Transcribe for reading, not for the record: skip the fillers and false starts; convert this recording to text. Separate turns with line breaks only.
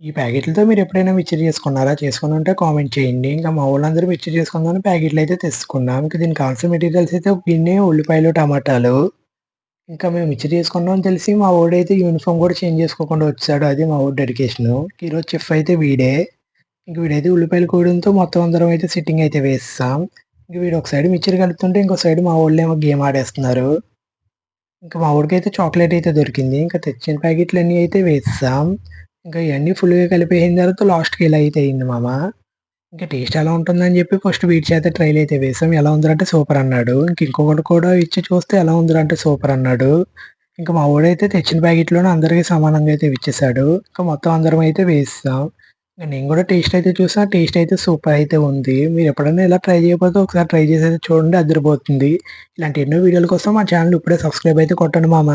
ఈ ప్యాకెట్‌లతో మీరెప్పుడైనా మిక్చర్ చేసుకున్నారా? చేసుకొనుంటే కామెంట్ చేయండి. ఇంకా మా వోళ్ళందరూ మిక్చర్ చేసుకుందామని ప్యాకెట్‌లయితే తెచ్చుకున్నాం. ఇంక దీనికి కావాల్సిన మెటీరియల్స్ అయితే ఒక గిన్నె, ఉల్లిపాయలు, టమాటాలు. ఇంకా మేము మిక్చర్ చేసుకున్నాం అని తెలిసి మా వోడైతే యూనిఫార్మ్ కూడా చేంజ్ చేసుకోకుండా వచ్చేసాడు. అది మా వోడి డెడికేషను. ఈరోజు చెఫ్ అయితే వీడే. ఇంక వీడైతే ఉల్లిపాయలు కోయడంతో మొత్తం అందరం అయితే సిట్టింగ్ అయితే వేసేసాం. ఇంక వీడు ఒక సైడ్ మిక్చర్ కలుపుతుంటే ఇంకో సైడ్ మా వోళ్ళేమో గేమ్ ఆడేస్తున్నారు. ఇంక మా వోడికైతే చాక్లేట్ అయితే దొరికింది. ఇంక తెచ్చిన ప్యాకెట్‌లన్నీ అయితే వేసేసాం. ఇంకా ఇయన్నీ ఫుల్‌గా కలిపేసిన తర్వాత లాస్ట్‌కి ఇలా అయితే అయింది మామ. ఇంక టేస్ట్ ఎలా ఉంటుందని జెప్పి ఫస్ట్ వీడి చేత ట్రైల్ అయితే వేసాం. ఎలా ఉందిరా అంటే సూపర్ అన్నాడు. ఇంక ఇంకొకడు కూడా ఇచ్చి చూస్తే ఎలా ఉందిరా అంటే సూపర్ అన్నాడు. ఇంక మా వోడైతే తెచ్చిన ప్యాకెట్‌లోనే అందరికి సమానంగా అయితే ఇచ్చేసాడు. ఇంక మొత్తం అందరం అయితే వేసేసాం. ఇంక నేను గూడా టేస్ట్ అయితే చూసా. టేస్ట్ అయితే సూపర్ అయితే ఉంది. మీరెప్పుడైనా ఇలా ట్రై చేయకపోతే ఒకసారి ట్రై చేసి అయితే చూడండి అదిరిపోతుంది. ఇలాంటి ఎన్నో వీడియోల కోసం మా ఛానెల్ ఇప్పుడే సబ్స్క్రైబ్ అయితే కొట్టండి మామ.